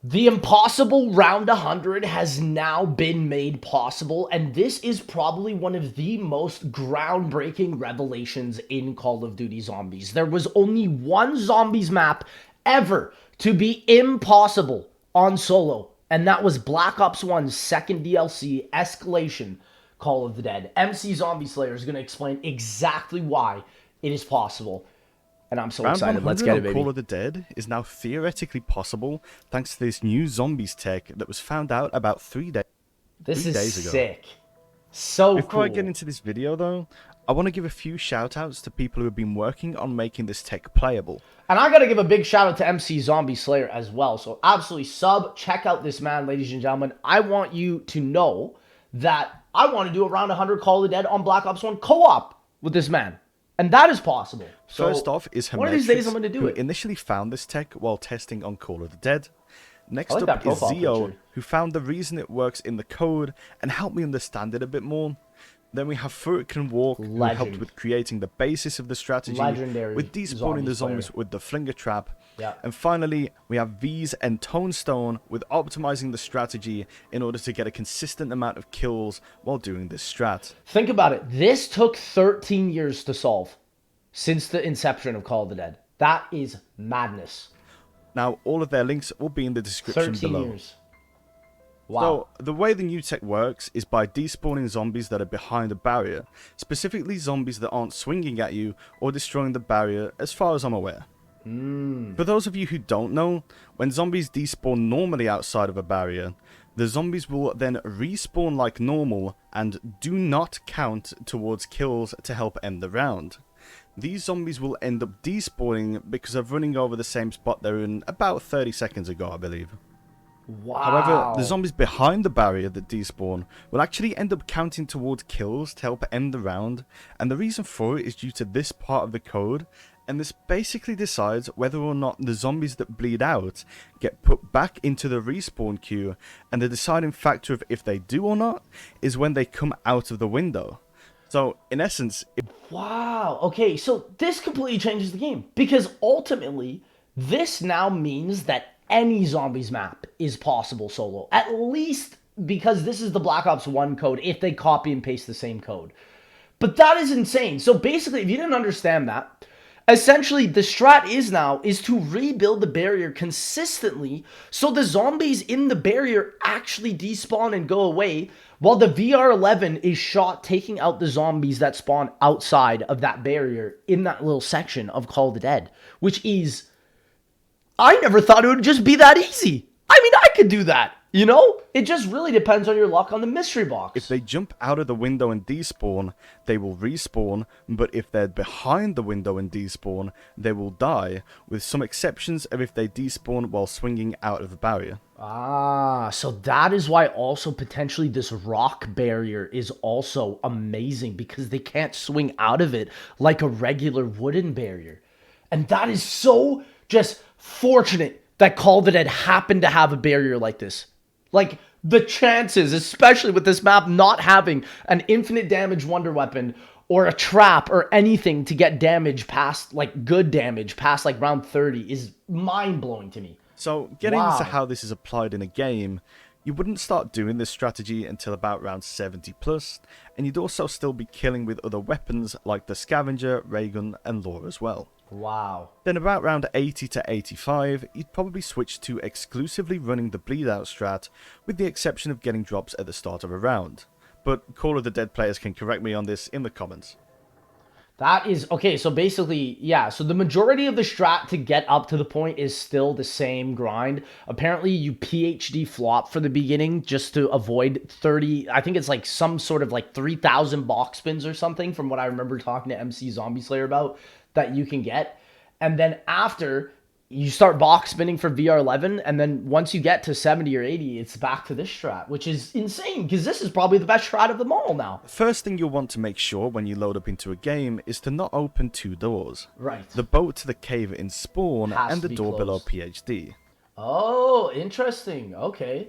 The impossible round 100 has now been made possible, and this is probably one of the most groundbreaking revelations in Call of Duty Zombies. There was only one Zombies map ever to be impossible on solo, and that was Black Ops 1's second DLC, Escalation Call of the Dead. MC Zombie Slayer is going to explain exactly why it is possible. And I'm so Round excited. Let's 100 get it, on baby. Call of the Dead is now theoretically possible thanks to this new zombies tech that was found out about 3 This is days ago. sick. So Before cool. I get into this video though, I want to give a few shoutouts to people who have been working on making this tech playable. And I got to give a big shout out to MC Zombie Slayer as well. So absolutely check out this man, ladies and gentlemen. I want you to know that I want to do a round 100 Call of the Dead on Black Ops 1 co-op with this man. And that is possible. So First off is one of these days I'm Hermetrix, going to do who it. initially found this tech while testing on Call of the Dead. Next like that up is profile Zio, picture. who found the reason it works in the code and helped me understand it a bit more. Then we have Furican Walk, who helped Legend. with creating the basis of the strategy, Legendary with despawning the zombies zombies player. with the Flinger Trap. Yeah. And finally, we have V's and Tonestone with optimizing the strategy in order to get a consistent amount of kills while doing this strat. Think about it. This took 13 years to solve since the inception of Call of the Dead. That is madness. Now, all of their links will be in the description 13 below. years. Wow. So, the way the new tech works is by despawning zombies that are behind a barrier, specifically zombies that aren't swinging at you or destroying the barrier as far as I'm aware. For those of you who don't know, when zombies despawn normally outside of a barrier, the zombies will then respawn like normal and do not count towards kills to help end the round. These zombies will end up despawning because of running over the same spot they were in about 30 seconds ago, I believe. Wow. However, the zombies behind the barrier that despawn will actually end up counting towards kills to help end the round, and the reason for it is due to this part of the code, and this basically decides whether or not the zombies that bleed out get put back into the respawn queue, and the deciding factor of if they do or not is when they come out of the window. So, in essence, Wow. Okay, so this completely changes the game because ultimately, this now means that any zombies map is possible solo. At least because this is the Black Ops 1 code if they copy and paste the same code. But that is insane. So basically, if you didn't understand that, essentially the strat is to rebuild the barrier consistently so the zombies in the barrier actually despawn and go away while the VR11 is shot taking out the zombies that spawn outside of that barrier in that little section of Call of the Dead, which is, I never thought it would just be that easy. I mean, I could do that, you know? It just really depends on your luck on the mystery box. if they jump out of the window and despawn, they will respawn, but if they're behind the window and despawn, they will die, with some exceptions of if they despawn while swinging out of the barrier. Ah, so that is why also potentially this rock barrier is also amazing because they can't swing out of it like a regular wooden barrier. And that is so just fortunate that Call of the Dead happened to have a barrier like this. Like, the chances, especially with this map not having an infinite damage wonder weapon or a trap or anything to get damage past, like, good damage past, like, round 30 is mind-blowing to me. So, getting Wow. into how this is applied in a game, you wouldn't start doing this strategy until about round 70 plus, and you'd also still be killing with other weapons like the Scavenger, Raygun, and Lore as well. Wow. Then about round 80 to 85, you'd probably switch to exclusively running the bleed out strat, with the exception of getting drops at the start of a round. But Call of the Dead players can correct me on this in the comments. That is, okay, so basically, yeah, so the majority of the strat to get up to the point is still the same grind. Apparently, you PhD flop for the beginning just to avoid 30, I think it's like some sort of like 3,000 box spins or something from what I remember talking to MC Zombie Slayer about that you can get. And then after, you start box spinning for VR11, and then once you get to 70 or 80, it's back to this strat, which is insane, because this is probably the best strat of them all now. First thing you'll want to make sure when you load up into a game is to not open two doors. Right. The boat to the cave in Spawn Has and to the be door below closed. PhD. Oh, interesting. Okay.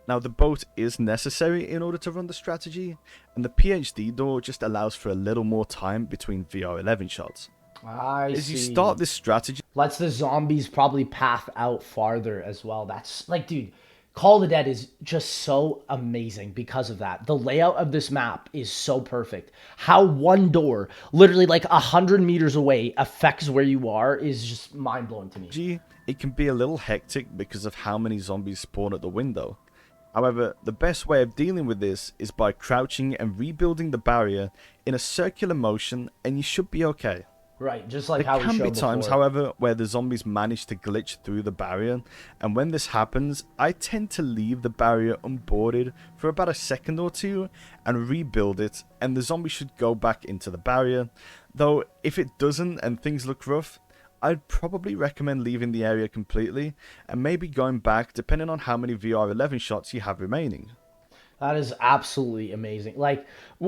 Now the boat is necessary in order to run the strategy, and the PhD door just allows for a little more time between VR11 shots. I As you see. start this strategy, Lets the zombies probably path out farther as well. That's like, dude, Call of the Dead is just so amazing because of that. The layout of this map is so perfect. How one door, literally like 100 meters away, affects where you are is just mind blowing to me. it can be a little hectic because of how many zombies spawn at the window. However, the best way of dealing with this is by crouching and rebuilding the barrier in a circular motion, and you should be okay. Right, just like There how we can be showed times, before. however, where the zombies manage to glitch through the barrier, and when this happens, I tend to leave the barrier unboarded for about a second or two and rebuild it, and the zombie should go back into the barrier. Though, if it doesn't and things look rough, I'd probably recommend leaving the area completely, and maybe going back depending on how many VR11 shots you have remaining. That is absolutely amazing. Like,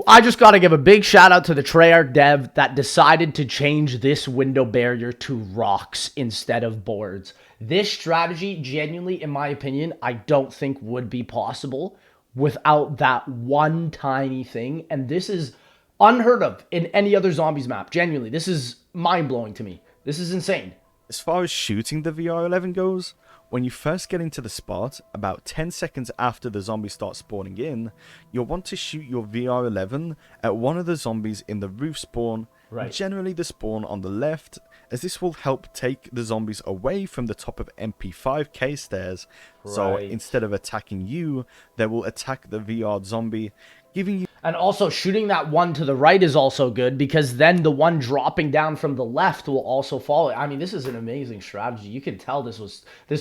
I just got to give a big shout out to the Treyarch dev that decided to change this window barrier to rocks instead of boards. This strategy, genuinely, in my opinion, I don't think would be possible without that one tiny thing. And this is unheard of in any other zombies map. Genuinely, this is mind blowing to me. This is insane. As far as shooting the VR11 goes, when you first get into the spot, about 10 seconds after the zombies start spawning in, you'll want to shoot your VR11 at one of the zombies in the roof spawn, Right. generally the spawn on the left, as this will help take the zombies away from the top of MP5K stairs, so Right. instead of attacking you, they will attack the VR zombie, giving you And also shooting that one to the right is also good because then the one dropping down from the left will also follow. I mean, this is an amazing strategy. You can tell this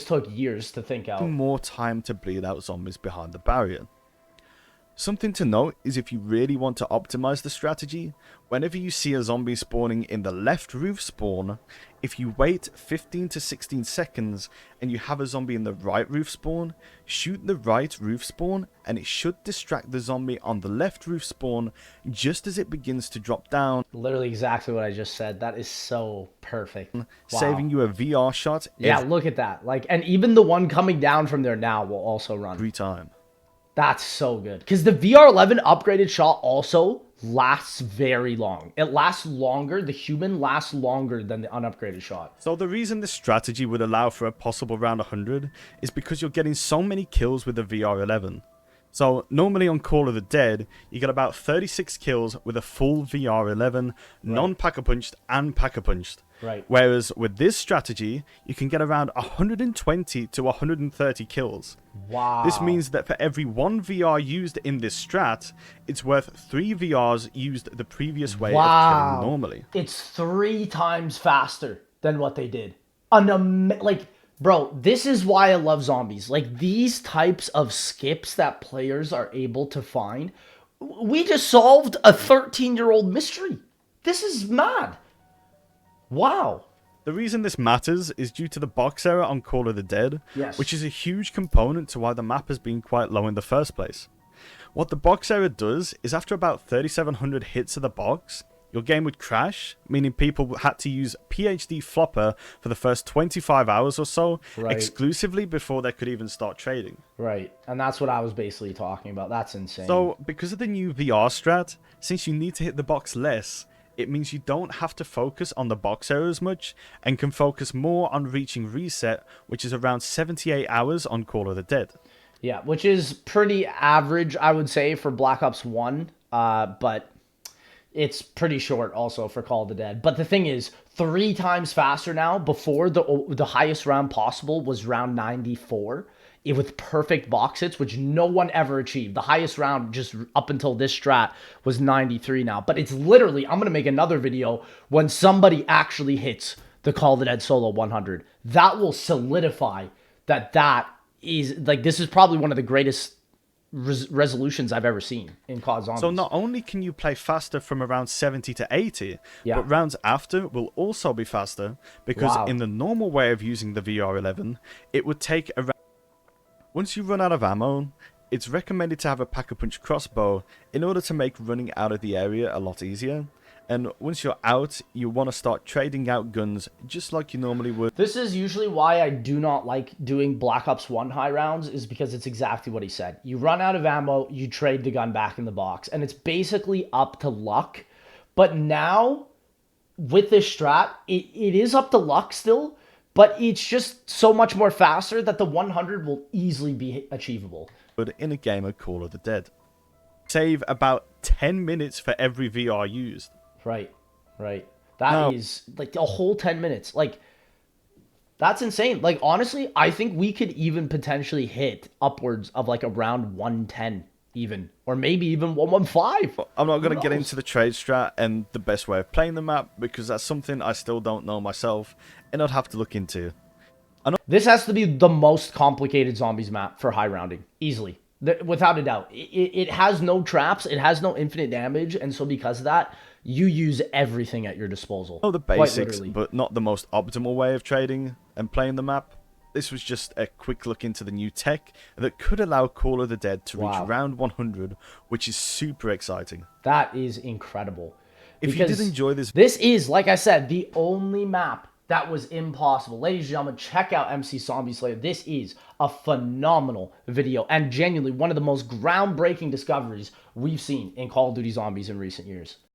took years to think out. more time to bleed out zombies behind the barrier. Something to note is if you really want to optimize the strategy, whenever you see a zombie spawning in the left roof spawn, if you wait 15 to 16 seconds and you have a zombie in the right roof spawn, shoot the right roof spawn and it should distract the zombie on the left roof spawn just as it begins to drop down, Literally exactly what I just said. That is so perfect. Wow. saving you a VR shot Yeah, look at that. Like, and even the one coming down from there now will also run. every time. That's so good. Because the VR11 upgraded shot also lasts very long. It lasts longer. The human lasts longer than the unupgraded shot. So the reason this strategy would allow for a possible round 100 is because you're getting so many kills with the VR11. So normally on Call of the Dead, you get about 36 kills with a full VR11, non-pack-a-punched and pack-a-punched. Right. Whereas with this strategy, you can get around 120 to 130 kills. Wow. This means that for every one VR used in this strat, it's worth 3 VRs used the previous way of killing normally. It's 3 times faster than what they did. Like, bro, this is why I love zombies. Like, these types of skips that players are able to find. We just solved a 13-year-old mystery. This is mad. Wow. The reason this matters is due to the box error on Call of the Dead, Yes. which is a huge component to why the map has been quite low in the first place. What the box error does is after about 3,700 hits of the box, your game would crash, meaning people had to use PhD Flopper for the first 25 hours or so, Right. exclusively before they could even start trading. Right. And that's what I was basically talking about. That's insane. So, because of the new VR strat, since you need to hit the box less, it means you don't have to focus on the box error as much and can focus more on reaching reset, which is around 78 hours on Call of the Dead. yeah, which is pretty average, I would say, for Black Ops 1. But it's pretty short also for Call of the Dead. But the thing is, 3 times faster now. Before, the highest round possible was round 94. With perfect box hits, which no one ever achieved. The highest round just up until this strat was 93 now. But it's literally, I'm going to make another video when somebody actually hits the Call of the Dead Solo 100. That will solidify that is, like, this is probably one of the greatest resolutions I've ever seen in COD Zombies. So not only can you play faster from around 70 to 80, Yeah. but rounds after will also be faster, because Wow. in the normal way of using the VR11, it would take around... Once you run out of ammo, it's recommended to have a pack-a-punch crossbow in order to make running out of the area a lot easier. And once you're out, you want to start trading out guns just like you normally would. This is usually why I do not like doing Black Ops 1 high rounds, is because it's exactly what he said. You run out of ammo, you trade the gun back in the box, and it's basically up to luck. But now, with this strat, it is up to luck still, but it's just so much more faster that the 100 will easily be achievable. In a game of Call of the Dead. Save about 10 minutes for every VR used. Right. That is like a whole 10 minutes. Like, that's insane. Like, honestly, I think we could even potentially hit upwards of like around 110 even, or maybe even 115. I'm not going to get into the trade strat and the best way of playing the map because that's something I still don't know myself and I'd have to look into. This has to be the most complicated zombies map for high rounding, easily. Without a doubt. It has no traps, it has no infinite damage, and so because of that, you use everything at your disposal. The basics, but not the most optimal way of trading and playing the map. This was just a quick look into the new tech that could allow Call of the Dead to reach round 100, which is super exciting. That is incredible. If you did enjoy this is, like I said, the only map that was impossible. Ladies and gentlemen, check out MC Zombie Slayer. This is a phenomenal video and genuinely one of the most groundbreaking discoveries we've seen in Call of Duty Zombies in recent years.